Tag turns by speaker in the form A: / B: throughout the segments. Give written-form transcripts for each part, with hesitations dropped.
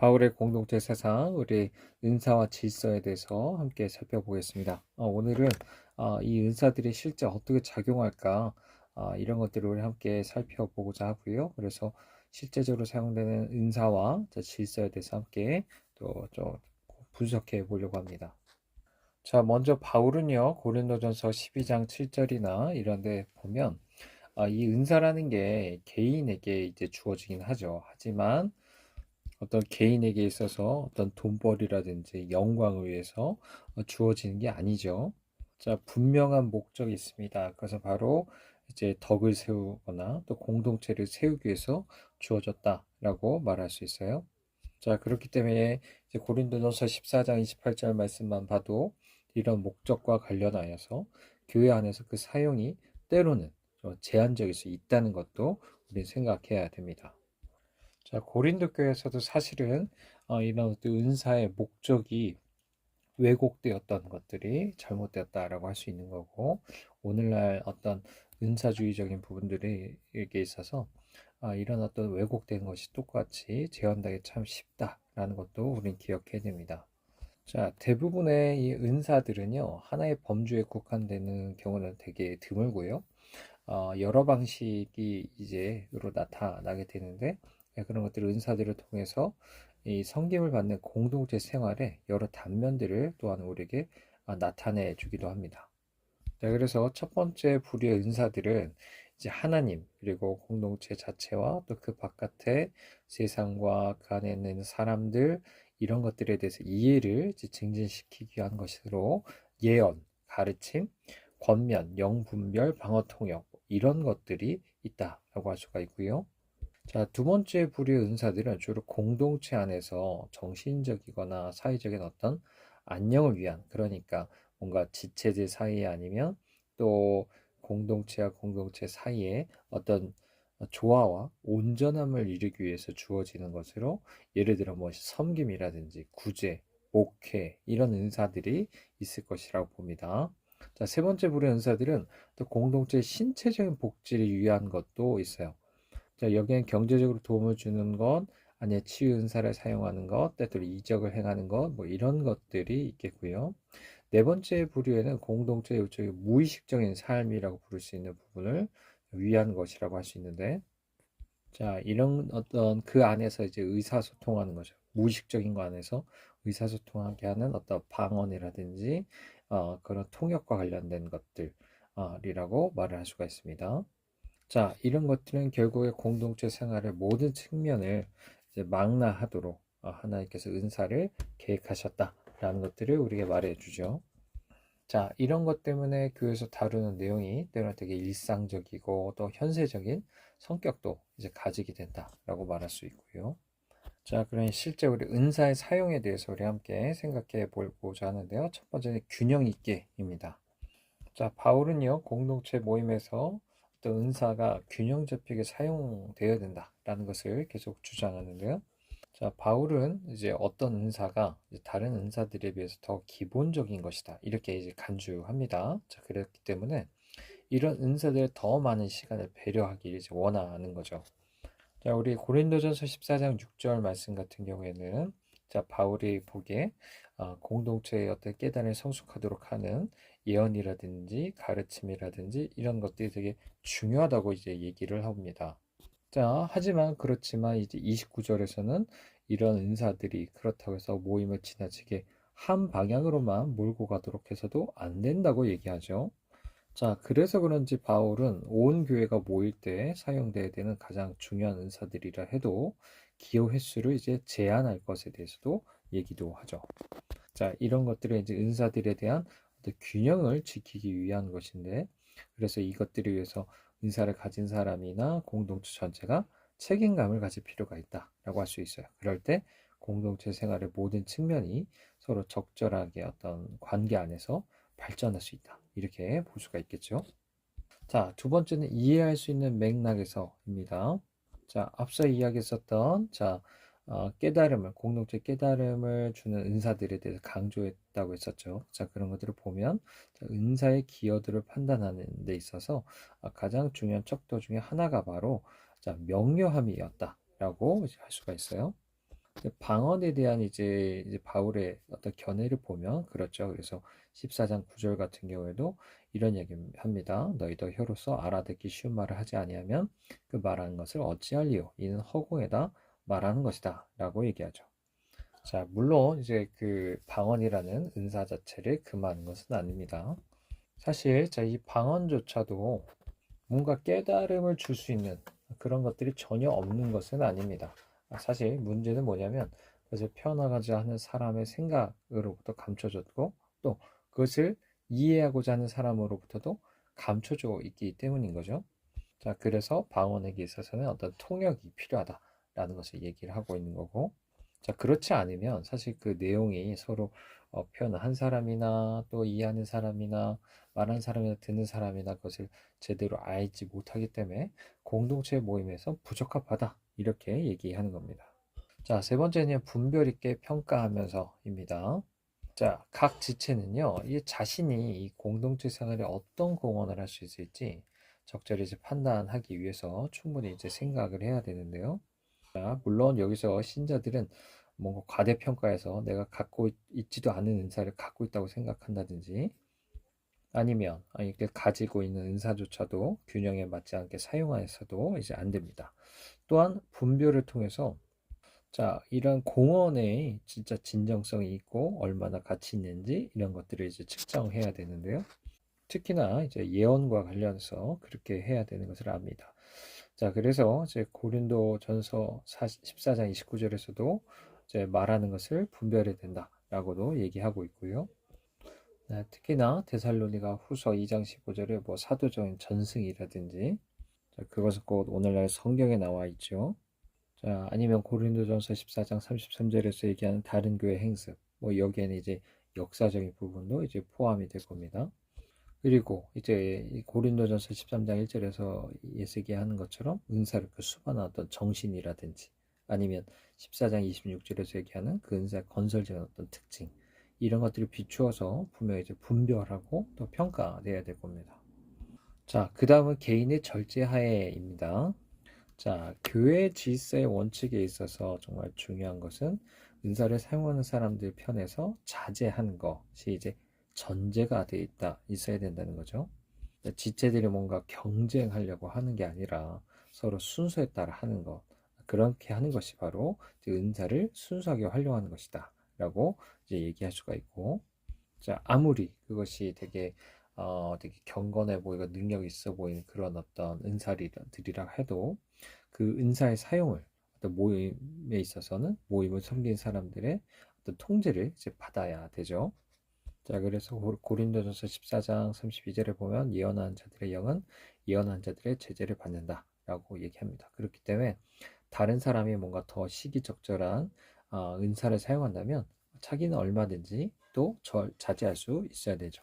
A: 바울의 공동체 사상, 우리 은사와 질서에 대해서 함께 살펴보겠습니다. 오늘은 이 은사들이 실제 어떻게 작용할까, 이런 것들을 우리 함께 살펴보고자 하고요. 그래서 실제적으로 사용되는 은사와 질서에 대해서 함께 또 좀 분석해 보려고 합니다. 자, 먼저 바울은요, 고린도전서 12장 7절이나 이런 데 보면 이 은사라는 게 개인에게 이제 주어지긴 하죠. 하지만 어떤 개인에게 있어서 어떤 돈벌이라든지 영광을 위해서 주어지는 게 아니죠. 자, 분명한 목적이 있습니다. 그래서 바로 이제 덕을 세우거나 또 공동체를 세우기 위해서 주어졌다라고 말할 수 있어요. 자, 그렇기 때문에 이제 고린도전서 14장 28절 말씀만 봐도 이런 목적과 관련하여서 교회 안에서 그 사용이 때로는 좀 제한적일 수 있다는 것도 우리 생각해야 됩니다. 자, 고린도 교회에서도 사실은 이런 어떤 은사의 목적이 왜곡되었던 것들이 잘못되었다라고 할 수 있는 거고, 오늘날 어떤 은사주의적인 부분들에게 있어서 이런 어떤 왜곡된 것이 똑같이 재현되기 참 쉽다라는 것도 우리는 기억해야 됩니다. 자, 대부분의 이 은사들은요, 하나의 범주에 국한되는 경우는 되게 드물고요. 여러 방식이 이제로 나타나게 되는데, 그런 것들 은사들을 통해서 이 섬김을 받는 공동체 생활의 여러 단면들을 또한 우리에게 나타내 주기도 합니다. 자, 그래서 첫 번째 부류의 은사들은 이제 하나님 그리고 공동체 자체와 또 그 바깥의 세상과 그 안에 있는 사람들 이런 것들에 대해서 이해를 이제 증진시키기 위한 것으로 예언, 가르침, 권면, 영분별, 방어 통역 이런 것들이 있다라고 할 수가 있고요. 자, 두 번째 부류의 은사들은 주로 공동체 안에서 정신적이거나 사회적인 어떤 안녕을 위한, 그러니까 뭔가 지체들 사이에 아니면 또 공동체와 공동체 사이에 어떤 조화와 온전함을 이루기 위해서 주어지는 것으로 예를 들어 뭐 섬김이라든지 구제, 목회 이런 은사들이 있을 것이라고 봅니다. 자, 세 번째 부류의 은사들은 또 공동체의 신체적인 복지를 위한 것도 있어요. 자, 여기엔 경제적으로 도움을 주는 것, 아니면 치유 은사를 사용하는 것, 때때로 이적을 행하는 것, 뭐 이런 것들이 있겠고요. 네 번째 부류에는 공동체의 일종의 무의식적인 삶이라고 부를 수 있는 부분을 위한 것이라고 할 수 있는데, 자, 이런 어떤 그 안에서 이제 의사소통하는 거죠. 무의식적인 거 안에서 의사소통하게 하는 어떤 방언이라든지, 그런 통역과 관련된 것들이라고 말을 할 수가 있습니다. 자, 이런 것들은 결국에 공동체 생활의 모든 측면을 이제 망라하도록 하나님께서 은사를 계획하셨다라는 것들을 우리에게 말해 주죠. 자, 이런 것 때문에 교회에서 다루는 내용이 때로는 되게 일상적이고 또 현세적인 성격도 이제 가지게 된다라고 말할 수 있고요. 자, 그러니 실제 우리 은사의 사용에 대해서 우리 함께 생각해 보고자 하는데요. 첫 번째는 균형 있게입니다. 자, 바울은요, 공동체 모임에서 어떤 은사가 균형 잡히게 사용되어야 된다라는 것을 계속 주장하는데요. 자, 바울은 이제 어떤 은사가 이제 다른 은사들에 비해서 더 기본적인 것이다. 이렇게 이제 간주합니다. 자, 그렇기 때문에 이런 은사들에 더 많은 시간을 배려하기를 이제 원하는 거죠. 자, 우리 고린도전서 14장 6절 말씀 같은 경우에는 자, 바울이 보기에 공동체의 어떤 깨달음을 성숙하도록 하는 예언이라든지 가르침이라든지 이런 것들이 되게 중요하다고 이제 얘기를 합니다. 자, 그렇지만 이제 29절에서는 이런 은사들이 그렇다고 해서 모임을 지나치게 한 방향으로만 몰고 가도록 해서도 안 된다고 얘기하죠. 자, 그래서 그런지 바울은 온 교회가 모일 때 사용돼야 되는 가장 중요한 은사들이라 해도 기호 횟수를 이제 제한할 것에 대해서도 얘기도 하죠. 자, 이런 것들은 이제 은사들에 대한 어떤 균형을 지키기 위한 것인데, 그래서 이것들을 위해서 은사를 가진 사람이나 공동체 전체가 책임감을 가질 필요가 있다라고 할 수 있어요. 그럴 때 공동체 생활의 모든 측면이 서로 적절하게 어떤 관계 안에서 발전할 수 있다. 이렇게 볼 수가 있겠죠. 자, 두 번째는 이해할 수 있는 맥락에서입니다. 자, 앞서 이야기했었던 깨달음을 공동체 깨달음을 주는 은사들에 대해서 강조했다고 했었죠. 자, 그런 것들을 보면 자, 은사의 기여도를 판단하는 데 있어서 가장 중요한 척도 중에 하나가 바로 자, 명료함이었다라고 할 수가 있어요. 방언에 대한 이제 바울의 어떤 견해를 보면 그렇죠. 그래서 14장 9절 같은 경우에도 이런 얘기합니다. 너희도 혀로서 알아듣기 쉬운 말을 하지 아니하면 그 말하는 것을 어찌할리요? 이는 허공에다 말하는 것이다. 라고 얘기하죠. 자, 물론 이제 그 방언이라는 은사 자체를 금하는 것은 아닙니다. 사실 이 방언조차도 뭔가 깨달음을 줄 수 있는 그런 것들이 전혀 없는 것은 아닙니다. 사실 문제는 뭐냐면 그것을 펴나가자 하는 사람의 생각으로부터 감춰졌고 또 그것을 이해하고자 하는 사람으로부터도 감춰져 있기 때문인 거죠. 자, 그래서 방언에게 있어서는 어떤 통역이 필요하다라는 것을 얘기를 하고 있는 거고, 자, 그렇지 않으면 사실 그 내용이 서로 표현을 한 사람이나 또 이해하는 사람이나 말하는 사람이나 듣는 사람이나 그것을 제대로 알지 못하기 때문에 공동체 모임에서 부적합하다 이렇게 얘기하는 겁니다. 자, 세 번째는 분별 있게 평가하면서입니다. 자, 각 지체는요, 이 자신이 이 공동체 생활에 어떤 공헌을 할 수 있을지 적절히 이제 판단하기 위해서 충분히 이제 생각을 해야 되는데요. 자, 물론 여기서 신자들은 뭔가 과대평가해서 내가 갖고 있지도 않은 은사를 갖고 있다고 생각한다든지 아니면 이게 가지고 있는 은사조차도 균형에 맞지 않게 사용해서도 이제 안 됩니다. 또한 분별을 통해서 자, 이런 공헌에 진짜 진정성이 있고 얼마나 가치 있는지 이런 것들을 이제 측정해야 되는데요. 특히나 이제 예언과 관련해서 그렇게 해야 되는 것을 압니다. 자, 그래서 이제 고린도 전서 14장 29절에서도 이제 말하는 것을 분별해야 된다라고도 얘기하고 있고요. 네, 특히나 데살로니가 후서 2장 15절에 뭐 사도적인 전승이라든지 자, 그것은 곧 오늘날 성경에 나와 있죠. 자, 아니면 고린도전서 14장 33절에서 얘기하는 다른 교회 행습. 뭐 여기에는 이제 역사적인 부분도 이제 포함이 될 겁니다. 그리고 이제 고린도전서 13장 1절에서 예수기 하는 것처럼 은사를 그 수반한 어떤 정신이라든지 아니면 14장 26절에서 얘기하는 그 은사의 건설적인 어떤 특징 이런 것들을 비추어서 분명히 이제 분별하고 또 평가해야 될 겁니다. 자, 그 다음은 개인의 절제하에입니다. 자, 교회 질서의 원칙에 있어서 정말 중요한 것은 은사를 사용하는 사람들 편에서 자제하는 것이 이제 전제가 돼 있어야 된다는 거죠. 지체들이 뭔가 경쟁하려고 하는 게 아니라 서로 순서에 따라 하는 것. 그렇게 하는 것이 바로 은사를 순수하게 활용하는 것이다. 라고 이제 얘기할 수가 있고, 자, 아무리 그것이 되게 경건해 보이고 능력 있어 보이는 그런 어떤 은사들이라 해도 그 은사의 사용을 어떤 모임에 있어서는 모임을 섬긴 사람들의 어떤 통제를 이제 받아야 되죠. 자, 그래서 고린도전서 14장 32절에 보면 예언하는 자들의 영은 예언하는 자들의 제재를 받는다라고 얘기합니다. 그렇기 때문에 다른 사람이 뭔가 더 시기적절한 은사를 사용한다면 자기는 얼마든지 또 자제할 수 있어야 되죠.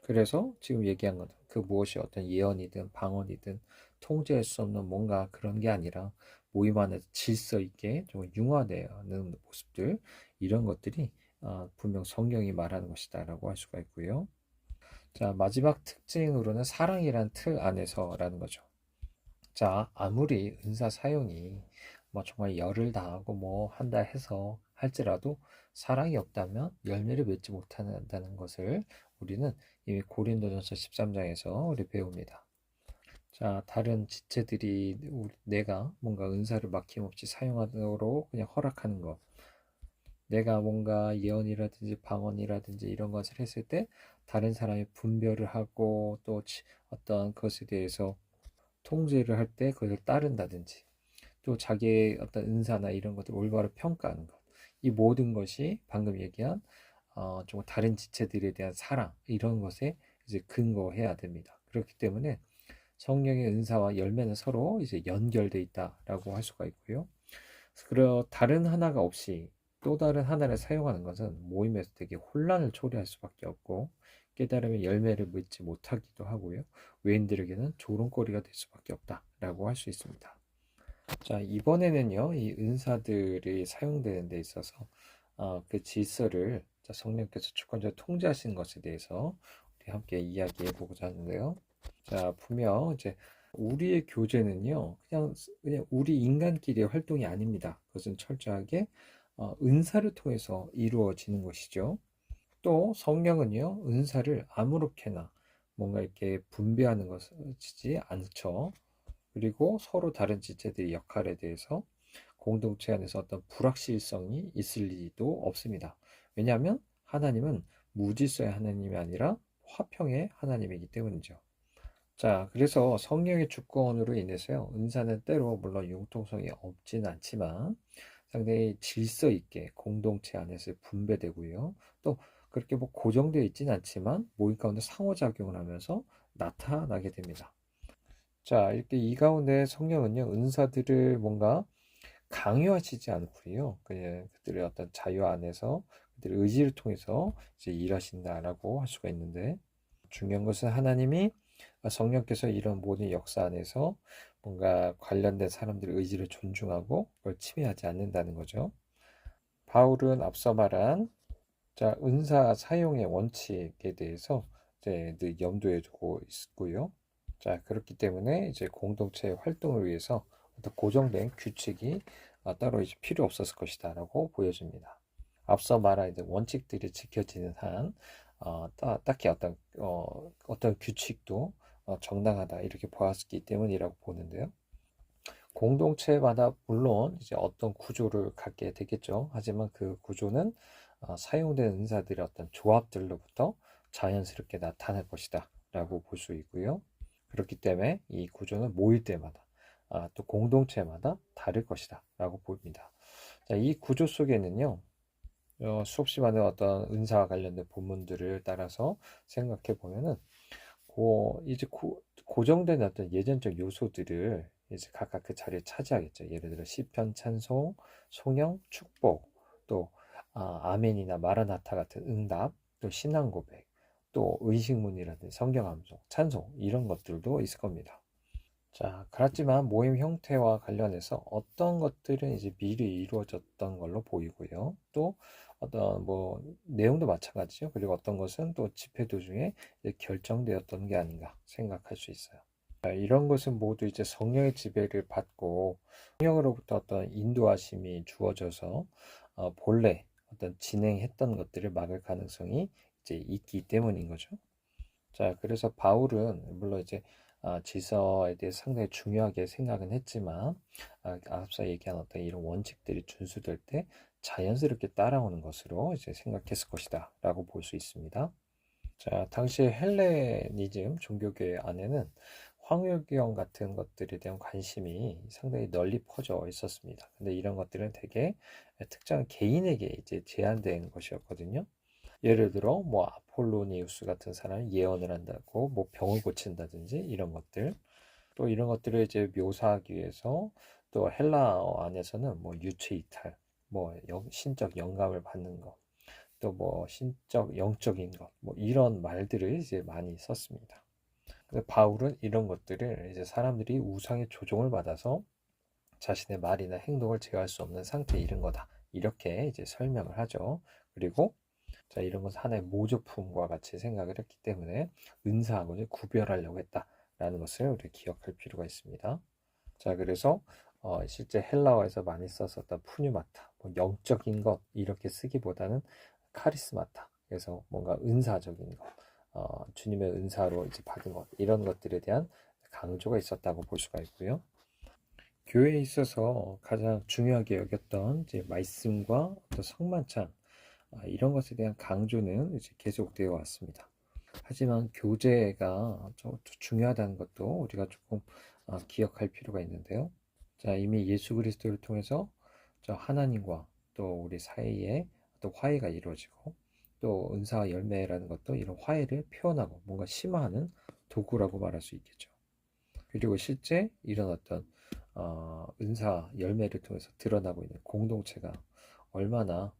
A: 그래서 지금 얘기한 것은 그 무엇이 어떤 예언이든 방언이든 통제할 수 없는 뭔가 그런 게 아니라 모임 안에서 질서 있게 좀 융화되는 모습들 이런 것들이 분명 성경이 말하는 것이다라고 할 수가 있고요. 자, 마지막 특징으로는 사랑이란 틀 안에서라는 거죠. 자, 아무리 은사 사용이 뭐 정말 열을 다하고 뭐 한다 해서 할지라도 사랑이 없다면 열매를 맺지 못한다는 것을 우리는 이미 고린도전서 13장에서 우리 배웁니다. 자, 다른 지체들이 내가 뭔가 은사를 막힘없이 사용하도록 그냥 허락하는 것. 내가 뭔가 예언이라든지 방언이라든지 이런 것을 했을 때 다른 사람이 분별을 하고 또 어떤 것에 대해서 통제를 할 때 그것을 따른다든지 또 자기의 어떤 은사나 이런 것들 올바로 평가하는 것. 이 모든 것이 방금 얘기한 좀 다른 지체들에 대한 사랑 이런 것에 이제 근거해야 됩니다. 그렇기 때문에 성령의 은사와 열매는 서로 이제 연결돼 있다라고 할 수가 있고요. 그리고 다른 하나가 없이 또 다른 하나를 사용하는 것은 모임에서 되게 혼란을 초래할 수밖에 없고 깨달음의 열매를 맺지 못하기도 하고요. 외인들에게는 조롱거리가 될 수밖에 없다라고 할 수 있습니다. 자, 이번에는요, 이 은사들이 사용되는 데 있어서 그 질서를 성령께서 주권자로 통제하시는 것에 대해서 우리 함께 이야기해 보고자 하는데요. 자, 분명 이제 우리의 교제는요, 그냥 우리 인간끼리의 활동이 아닙니다. 그것은 철저하게 은사를 통해서 이루어지는 것이죠. 또 성령은요, 은사를 아무렇게나 뭔가 이렇게 분배하는 것이지 않죠. 그리고 서로 다른 지체들의 역할에 대해서 공동체 안에서 어떤 불확실성이 있을 리도 없습니다. 왜냐하면 하나님은 무질서의 하나님이 아니라 화평의 하나님이기 때문이죠. 자, 그래서 성령의 주권으로 인해서요, 은사는 때로 물론 융통성이 없진 않지만 상당히 질서 있게 공동체 안에서 분배되고요. 또 그렇게 뭐 고정되어 있진 않지만 모임 가운데 상호작용을 하면서 나타나게 됩니다. 자, 이렇게 이 가운데 성령은요, 은사들을 뭔가 강요하시지 않고요. 그냥 그들의 어떤 자유 안에서 그들의 의지를 통해서 이제 일하신다라고 할 수가 있는데, 중요한 것은 하나님이 성령께서 이런 모든 역사 안에서 뭔가 관련된 사람들의 의지를 존중하고 그걸 침해하지 않는다는 거죠. 바울은 앞서 말한 자, 은사 사용의 원칙에 대해서 이제 늘 염두에 두고 있고요. 자, 그렇기 때문에 이제 공동체의 활동을 위해서 어떤 고정된 규칙이 따로 이제 필요 없었을 것이다라고 보여집니다. 앞서 말한 이제 원칙들이 지켜지는 한 딱히 어떤 규칙도 정당하다 이렇게 보았기 때문이라고 보는데요. 공동체마다 물론 이제 어떤 구조를 갖게 되겠죠. 하지만 그 구조는 사용된 은사들의 어떤 조합들로부터 자연스럽게 나타날 것이다 라고 볼 수 있고요. 그렇기 때문에 이 구조는 모일 때마다 또 공동체마다 다를 것이다 라고 봅니다. 자, 이 구조 속에는요, 수없이 많은 어떤 은사와 관련된 본문들을 따라서 생각해 보면은 이제 고정된 어떤 예전적 요소들을 이제 각각 그 자리에 차지하겠죠. 예를 들어 시편, 찬송, 송영, 축복, 또 아멘이나 마라나타 같은 응답, 또 신앙 고백, 또 의식문이라든지 성경 암송, 찬송 이런 것들도 있을 겁니다. 자, 그렇지만 모임 형태와 관련해서 어떤 것들은 이제 미리 이루어졌던 걸로 보이고요. 또 어떤 뭐 내용도 마찬가지죠. 그리고 어떤 것은 또 집회 도중에 결정되었던 게 아닌가 생각할 수 있어요. 자, 이런 것은 모두 이제 성령의 지배를 받고 성령으로부터 어떤 인도하심이 주어져서 본래 어떤 진행했던 것들을 막을 가능성이 이제 있기 때문인 거죠. 자, 그래서 바울은 물론 이제 질서에 대해서 상당히 중요하게 생각은 했지만 앞서 얘기한 어떤 이런 원칙들이 준수될 때 자연스럽게 따라오는 것으로 이제 생각했을 것이다 라고 볼 수 있습니다. 자, 당시 헬레니즘 종교계 안에는 황홀경 같은 것들에 대한 관심이 상당히 널리 퍼져 있었습니다. 근데 이런 것들은 되게 특정한 개인에게 이제 제한된 것이었거든요. 예를 들어 뭐 아폴로니우스 같은 사람이 예언을 한다고 뭐 병을 고친다든지 이런 것들, 또 이런 것들을 이제 묘사하기 위해서 또 헬라어 안에서는 뭐 유체 이탈, 뭐 신적 영감을 받는 것, 또 뭐 신적 영적인 것, 뭐 이런 말들을 이제 많이 썼습니다. 근데 바울은 이런 것들을 이제 사람들이 우상의 조종을 받아서 자신의 말이나 행동을 제어할 수 없는 상태에 이른 거다. 이렇게 이제 설명을 하죠. 그리고 자, 이런 것은 하나의 모조품과 같이 생각을 했기 때문에 은사하고 이제 구별하려고 했다라는 것을 우리 기억할 필요가 있습니다. 자, 그래서 실제 헬라어에서 많이 썼었던 푸뉴마타, 뭐 영적인 것 이렇게 쓰기보다는 카리스마타, 그래서 뭔가 은사적인 것, 주님의 은사로 이제 받은 것 이런 것들에 대한 강조가 있었다고 볼 수가 있고요. 교회에 있어서 가장 중요하게 여겼던 이제 말씀과 어떤 성만찬 이런 것에 대한 강조는 이제 계속되어 왔습니다. 하지만 교제가 좀 중요하다는 것도 우리가 조금 기억할 필요가 있는데요. 자, 이미 예수 그리스도를 통해서 저 하나님과 또 우리 사이에 또 화해가 이루어지고 또 은사와 열매라는 것도 이런 화해를 표현하고 뭔가 심화하는 도구라고 말할 수 있겠죠. 그리고 실제 이런 어떤 은사 열매를 통해서 드러나고 있는 공동체가 얼마나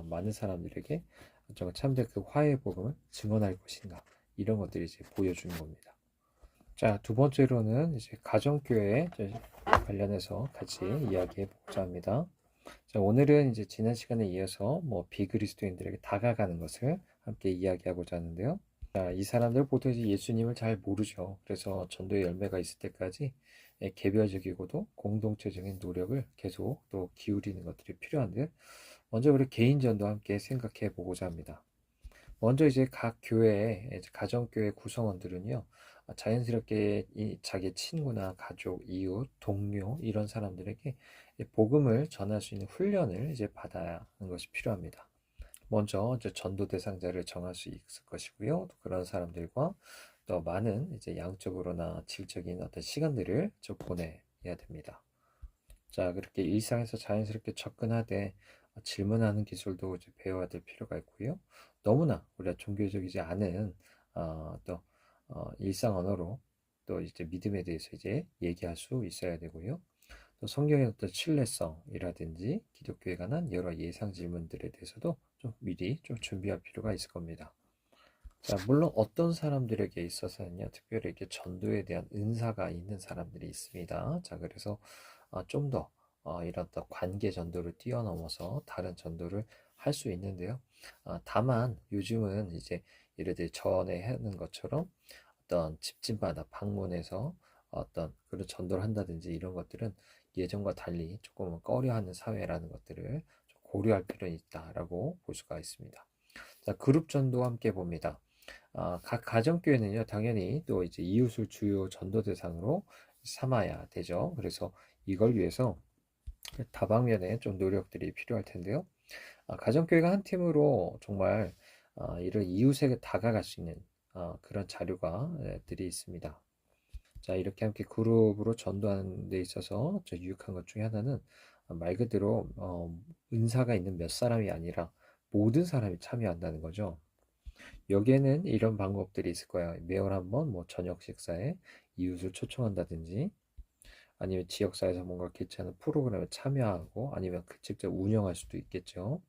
A: 많은 사람들에게 정말 참된 그 화해의 복음을 증언할 것인가 이런 것들이 이제 보여주는 겁니다. 자, 두 번째로는 이제 가정교회 관련해서 같이 이야기해 보고자 합니다. 자, 오늘은 이제 지난 시간에 이어서 뭐 비그리스도인들에게 다가가는 것을 함께 이야기하고자 하는데요. 자, 이 사람들 보통 이제 예수님을 잘 모르죠. 그래서 전도의 열매가 있을 때까지 개별적이고도 공동체적인 노력을 계속 또 기울이는 것들이 필요한데, 먼저 우리 개인 전도 함께 생각해 보고자 합니다. 먼저 이제 각 교회, 이제 가정교회 구성원들은요, 자연스럽게 자기 친구나 가족, 이웃, 동료 이런 사람들에게 복음을 전할 수 있는 훈련을 이제 받아야 하는 것이 필요합니다. 먼저 이제 전도 대상자를 정할 수 있을 것이고요. 또 그런 사람들과 또 많은 이제 양적으로나 질적인 어떤 시간들을 좀 보내야 됩니다. 자, 그렇게 일상에서 자연스럽게 접근하되 질문하는 기술도 이제 배워야 될 필요가 있고요. 너무나 우리가 종교적이지 않은 또 일상 언어로 또 이제 믿음에 대해서 이제 얘기할 수 있어야 되고요. 또 성경의 어떤 신뢰성이라든지 기독교에 관한 여러 예상 질문들에 대해서도 좀 미리 좀 준비할 필요가 있을 겁니다. 자, 물론 어떤 사람들에게 있어서는요, 특별히 이렇게 전도에 대한 은사가 있는 사람들이 있습니다. 자, 그래서 좀 더 이런 어떤 관계 전도를 뛰어넘어서 다른 전도를 할 수 있는데요. 다만 요즘은 이제 예를 들어 전에 하는 것처럼 어떤 집집마다 방문해서 어떤 그런 전도를 한다든지 이런 것들은 예전과 달리 조금은 꺼려하는 사회라는 것들을 좀 고려할 필요는 있다라고 볼 수가 있습니다. 자, 그룹 전도 함께 봅니다. 각 가정교회는요, 당연히 또 이제 이웃을 주요 전도 대상으로 삼아야 되죠. 그래서 이걸 위해서 다방면에 좀 노력들이 필요할 텐데요. 가정교회가 한 팀으로 정말 이런 이웃에게 다가갈 수 있는 그런 자료가 들이 있습니다. 자, 이렇게 함께 그룹으로 전도하는 데 있어서 저 유익한 것 중에 하나는 말 그대로 은사가 있는 몇 사람이 아니라 모든 사람이 참여한다는 거죠. 여기에는 이런 방법들이 있을 거예요. 매월 한번 뭐 저녁 식사에 이웃을 초청한다든지 아니면 지역사회에서 뭔가 개최하는 프로그램에 참여하고 아니면 그 직접 운영할 수도 있겠죠.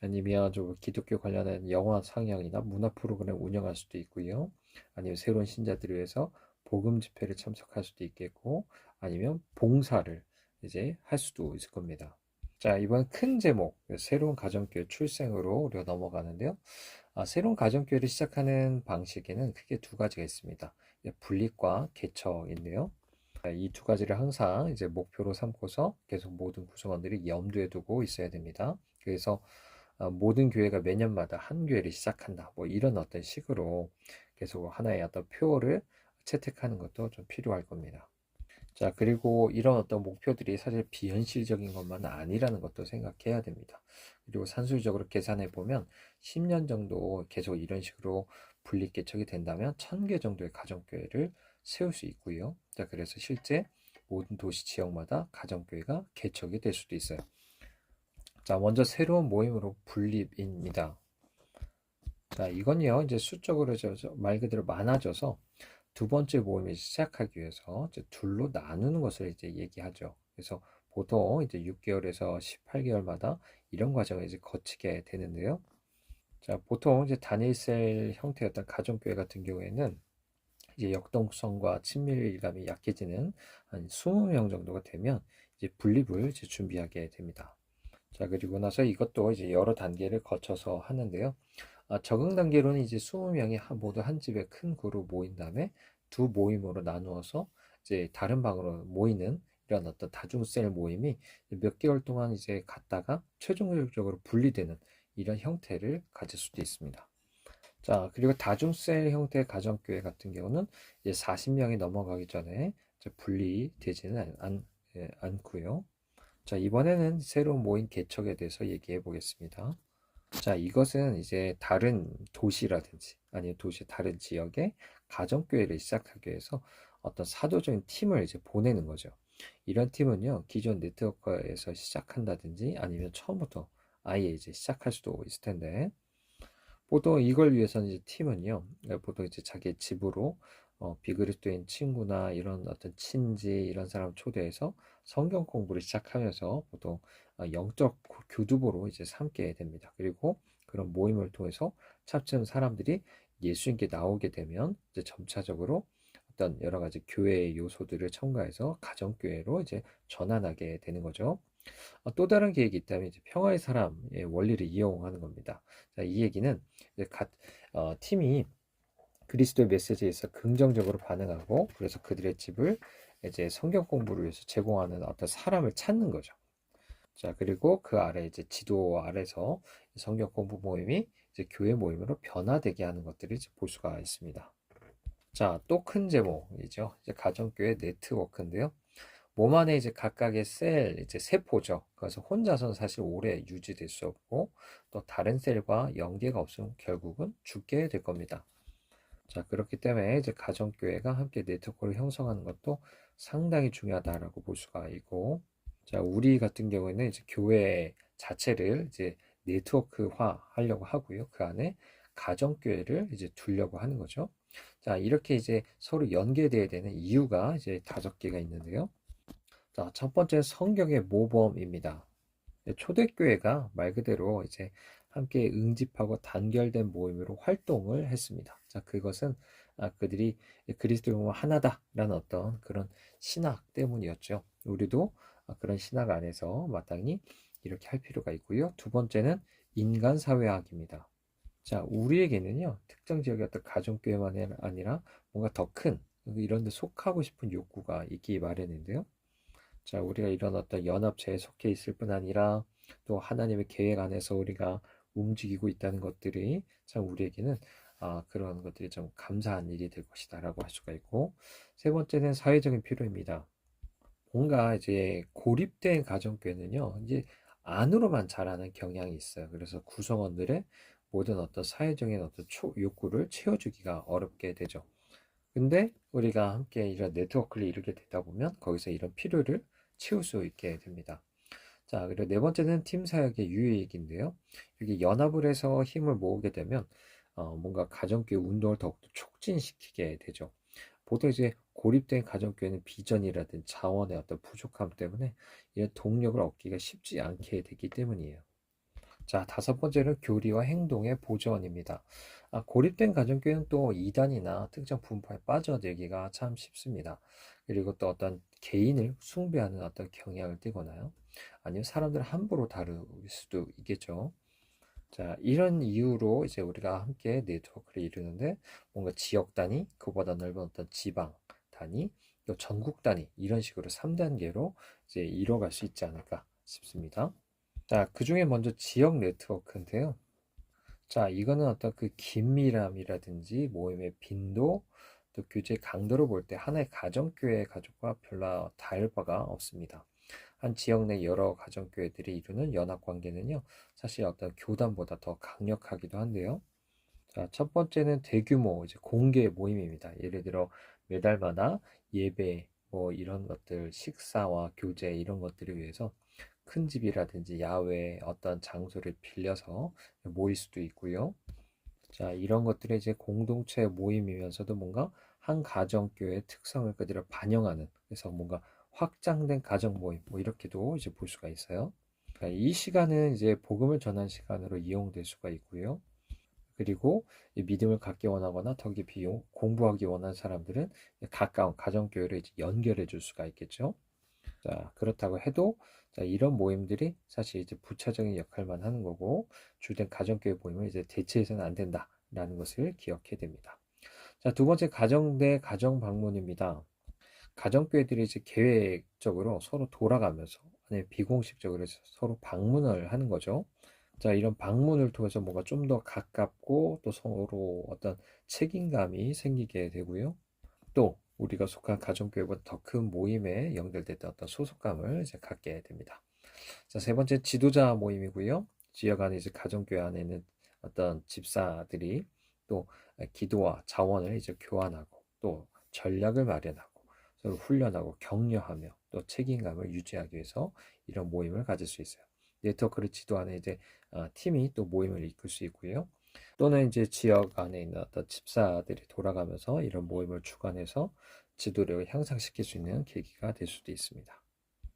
A: 아니면 좀 기독교 관련한 영화 상영이나 문화 프로그램 운영할 수도 있고요. 아니면 새로운 신자들을 위해서 복음 집회를 참석할 수도 있겠고 아니면 봉사를 이제 할 수도 있을 겁니다. 자, 이번 큰 제목, 새로운 가정교회 출생으로 우리가 넘어가는데요. 새로운 가정교회를 시작하는 방식에는 크게 두 가지가 있습니다. 분립과 개척인데요. 이 두 가지를 항상 이제 목표로 삼고서 계속 모든 구성원들이 염두에 두고 있어야 됩니다. 그래서 모든 교회가 매년마다 한 교회를 시작한다. 뭐 이런 어떤 식으로 계속 하나의 어떤 표를 채택하는 것도 좀 필요할 겁니다. 자, 그리고 이런 어떤 목표들이 사실 비현실적인 것만 아니라는 것도 생각해야 됩니다. 그리고 산술적으로 계산해 보면 10년 정도 계속 이런 식으로 분립 개척이 된다면 1000개 정도의 가정교회를 세울 수 있고요. 자, 그래서 실제 모든 도시 지역마다 가정교회가 개척이 될 수도 있어요. 자, 먼저 새로운 모임으로 분립입니다. 자, 이건요, 이제 수적으로 말 그대로 많아져서 두 번째 모임을 시작하기 위해서 이제 둘로 나누는 것을 이제 얘기하죠. 그래서 보통 이제 6개월에서 18개월마다 이런 과정을 이제 거치게 되는데요. 자, 보통 이제 단일셀 형태였던 가정교회 같은 경우에는 이제 역동성과 친밀감이 약해지는 한 20명 정도가 되면 이제 분립을 이제 준비하게 됩니다. 자, 그리고 나서 이것도 이제 여러 단계를 거쳐서 하는데요. 적응 단계로는 이제 20명이 모두 한 집에 큰 그룹 모인 다음에 두 모임으로 나누어서 이제 다른 방으로 모이는 이런 어떤 다중셀 모임이 몇 개월 동안 이제 갔다가 최종적으로 분리되는 이런 형태를 가질 수도 있습니다. 자, 그리고 다중셀 형태의 가정교회 같은 경우는 이제 40명이 넘어가기 전에 이제 분리되지는 않고요. 자, 이번에는 새로운 모임 개척에 대해서 얘기해 보겠습니다. 자, 이것은 이제 다른 도시라든지 아니면 도시 다른 지역에 가정교회를 시작하기 위해서 어떤 사도적인 팀을 이제 보내는 거죠. 이런 팀은요, 기존 네트워크에서 시작한다든지 아니면 처음부터 아예 이제 시작할 수도 있을 텐데, 보통 이걸 위해서는 이제 팀은요, 보통 이제 자기 집으로 비그리스도인 친구나 이런 어떤 친지 이런 사람 초대해서 성경 공부를 시작하면서 보통 영적 교두보로 이제 삼게 됩니다. 그리고 그런 모임을 통해서 차츰 사람들이 예수님께 나오게 되면 이제 점차적으로 어떤 여러 가지 교회의 요소들을 첨가해서 가정교회로 이제 전환하게 되는 거죠. 또 다른 계획이 있다면 이제 평화의 사람의 원리를 이용하는 겁니다. 자, 이 얘기는 이제 팀이 그리스도의 메시지에 있어 긍정적으로 반응하고 그래서 그들의 집을 이제 성경 공부를 위해서 제공하는 어떤 사람을 찾는 거죠. 자, 그리고 그 아래 이제 지도 아래서 성경 공부 모임이 이제 교회 모임으로 변화되게 하는 것들을 이제 볼 수가 있습니다. 자, 또 큰 제목이죠. 이제 가정교회 네트워크인데요. 몸 안에 이제 각각의 셀, 이제 세포죠. 그래서 혼자서는 사실 오래 유지될 수 없고 또 다른 셀과 연계가 없으면 결국은 죽게 될 겁니다. 자, 그렇기 때문에 이제 가정교회가 함께 네트워크를 형성하는 것도 상당히 중요하다라고 볼 수가 있고, 자, 우리 같은 경우에는 이제 교회 자체를 이제 네트워크화 하려고 하고요. 그 안에 가정교회를 이제 두려고 하는 거죠. 자, 이렇게 이제 서로 연계돼야 되는 이유가 이제 5개가 있는데요. 자, 첫 번째 성경의 모범입니다. 초대교회가 말 그대로 이제 함께 응집하고 단결된 모임으로 활동을 했습니다. 자, 그것은 그들이 그리스도와 하나다라는 어떤 그런 신학 때문이었죠. 우리도 그런 신학 안에서 마땅히 이렇게 할 필요가 있고요. 두 번째는 인간 사회학입니다. 자, 우리에게는요, 특정 지역의 어떤 가정교회만이 아니라 뭔가 더 큰 이런 데 속하고 싶은 욕구가 있기 마련인데요. 자, 우리가 이런 어떤 연합체에 속해 있을 뿐 아니라 또 하나님의 계획 안에서 우리가 움직이고 있다는 것들이 참 우리에게는 그런 것들이 좀 감사한 일이 될 것이다라고 할 수가 있고, 세 번째는 사회적인 필요입니다. 뭔가 이제 고립된 가정교회는요, 이제 안으로만 자라는 경향이 있어요. 그래서 구성원들의 모든 어떤 사회적인 어떤 욕구를 채워주기가 어렵게 되죠. 근데 우리가 함께 이런 네트워크를 이루게 되다 보면 거기서 이런 필요를 채울 수 있게 됩니다. 자, 그리고 네 번째는 팀 사역의 유익인데요. 이렇게 연합을 해서 힘을 모으게 되면 뭔가 가정교회 운동을 더욱더 촉진시키게 되죠. 보통 이제 고립된 가정교회는 비전이라든 자원의 어떤 부족함 때문에 이런 동력을 얻기가 쉽지 않게 되기 때문이에요. 자, 다섯 번째는 교리와 행동의 보존입니다. 고립된 가정교회는 또 이단이나 특정 분파에 빠져들기가 참 쉽습니다. 그리고 또 어떤 개인을 숭배하는 어떤 경향을 띠거나요. 아니면 사람들을 함부로 다룰 수도 있겠죠. 자, 이런 이유로 이제 우리가 함께 네트워크를 이루는데 뭔가 지역 단위, 그보다 넓은 어떤 지방 단위, 또 전국 단위 이런 식으로 3단계로 이제 이뤄갈 수 있지 않을까 싶습니다. 자, 그중에 먼저 지역 네트워크인데요. 자, 이거는 어떤 그 긴밀함이라든지 모임의 빈도, 또 교제 강도를 볼 때 하나의 가정교회 가족과 별로 다를 바가 없습니다. 한 지역 내 여러 가정교회들이 이루는 연합관계는요, 사실 어떤 교단보다 더 강력하기도 한데요. 자, 첫 번째는 대규모 이제 공개 모임입니다. 예를 들어 매달마다 예배, 뭐 이런 것들, 식사와 교제 이런 것들을 위해서 큰 집이라든지 야외 어떤 장소를 빌려서 모일 수도 있고요. 자, 이런 것들이 이제 공동체 모임이면서도 뭔가 한 가정교회의 특성을 그대로 반영하는 그래서 뭔가 확장된 가정 모임 뭐 이렇게도 이제 볼 수가 있어요. 그러니까 이 시간은 이제 복음을 전하는 시간으로 이용될 수가 있고요. 그리고 믿음을 갖기 원하거나 더 깊이 공부하기 원하는 사람들은 가까운 가정교회를 이제 연결해 줄 수가 있겠죠. 자, 그렇다고 해도 자, 이런 모임들이 사실 이제 부차적인 역할만 하는 거고 주된 가정교회 모임을 이제 대체해서는 안 된다라는 것을 기억해야 됩니다. 자, 두 번째 가정 대 가정 방문입니다. 가정교회들이 이제 계획적으로 서로 돌아가면서 아니 비공식적으로 서로 방문을 하는 거죠. 자, 이런 방문을 통해서 뭔가 좀 더 가깝고 또 서로 어떤 책임감이 생기게 되고요. 또 우리가 속한 가정교회보다 더 큰 모임에 연결됐던 어떤 소속감을 이제 갖게 됩니다. 자, 세 번째 지도자 모임이고요. 지역 안에 이제 가정교회 안에 있는 어떤 집사들이 또 기도와 자원을 이제 교환하고 또 전략을 마련하고 서로 훈련하고 격려하며 또 책임감을 유지하기 위해서 이런 모임을 가질 수 있어요. 네트워크를 지도하는 이제 팀이 또 모임을 이끌 수 있고요. 또는 이제 지역 안에 있는 어떤 집사들이 돌아가면서 이런 모임을 주관해서 지도력을 향상시킬 수 있는 계기가 될 수도 있습니다.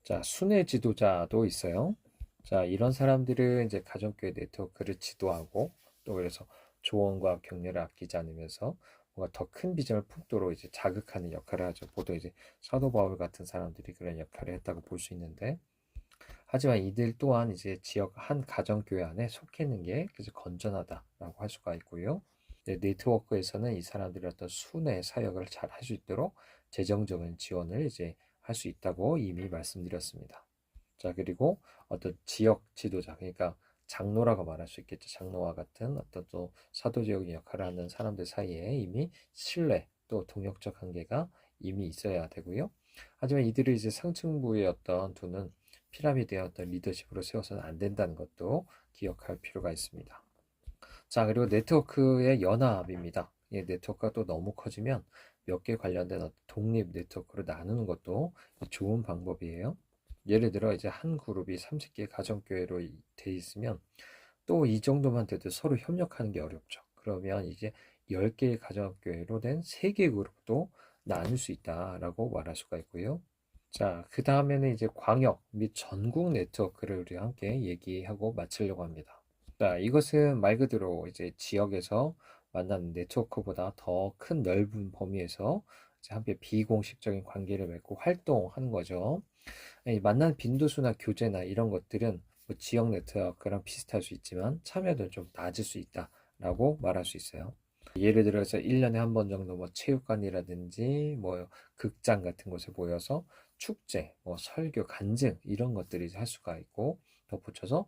A: 자, 순회 지도자도 있어요. 자, 이런 사람들은 이제 가정교회 네트워크를 지도하고 또 그래서 조언과 격려를 아끼지 않으면서 뭔가 더 큰 비전을 품도록 이제 자극하는 역할을 하죠. 보통 이제 사도 바울 같은 사람들이 그런 역할을 했다고 볼 수 있는데 하지만 이들 또한 이제 지역 한 가정교회 안에 속해 있는 게 그래서 건전하다라고 할 수가 있고요. 네트워크에서는 이 사람들이 어떤 순회 사역을 잘 할 수 있도록 재정적인 지원을 이제 할 수 있다고 이미 말씀드렸습니다. 자, 그리고 어떤 지역 지도자, 그러니까 장로라고 말할 수 있겠죠. 장로와 같은 어떤 또 사도적인 역할을 하는 사람들 사이에 이미 신뢰 또 동역적 관계가 이미 있어야 되고요. 하지만 이들을 이제 상층부의 어떤 두는 피라미드의 어떤 리더십으로 세워서는 안 된다는 것도 기억할 필요가 있습니다. 자, 그리고 네트워크의 연합입니다. 이 네트워크가 또 너무 커지면 몇 개 관련된 어떤 독립 네트워크로 나누는 것도 좋은 방법이에요. 예를 들어 이제 한 그룹이 30개 가정교회로 돼 있으면 또 이 정도만 돼도 서로 협력하는 게 어렵죠. 그러면 이제 10개의 가정교회로 된 3개 그룹도 나눌 수 있다라고 말할 수가 있고요. 자, 그 다음에는 이제 광역 및 전국 네트워크를 우리 함께 얘기하고 마치려고 합니다. 자, 이것은 말 그대로 이제 지역에서 만나는 네트워크보다 더 큰 넓은 범위에서 이제 함께 비공식적인 관계를 맺고 활동하는 거죠. 이 만난 빈도수나 교제나 이런 것들은 뭐 지역 네트워크랑 비슷할 수 있지만 참여도는 좀 낮을 수 있다라고 말할 수 있어요. 예를 들어서 1년에 한 번 정도 뭐 체육관이라든지 뭐 극장 같은 곳에 모여서 축제, 뭐 설교, 간증 이런 것들이 할 수가 있고 덧붙여서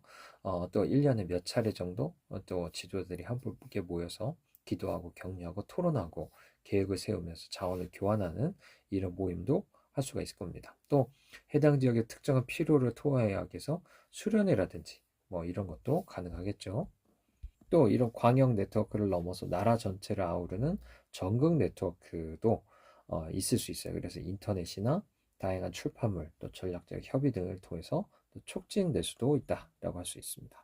A: 또 1년에 몇 차례 정도 또 지도자들이 함께 모여서 기도하고 격려하고 토론하고 계획을 세우면서 자원을 교환하는 이런 모임도 할 수가 있을 겁니다. 또 해당 지역의 특정한 필요를 토해하기위해서 수련회라든지 뭐 이런 것도 가능하겠죠. 또 이런 광역 네트워크를 넘어서 나라 전체를 아우르는 전국 네트워크도 있을 수 있어요. 그래서 인터넷이나 다양한 출판물, 또 전략적 협의 등을 통해서 또 촉진될 수도 있다라고 할 수 있습니다.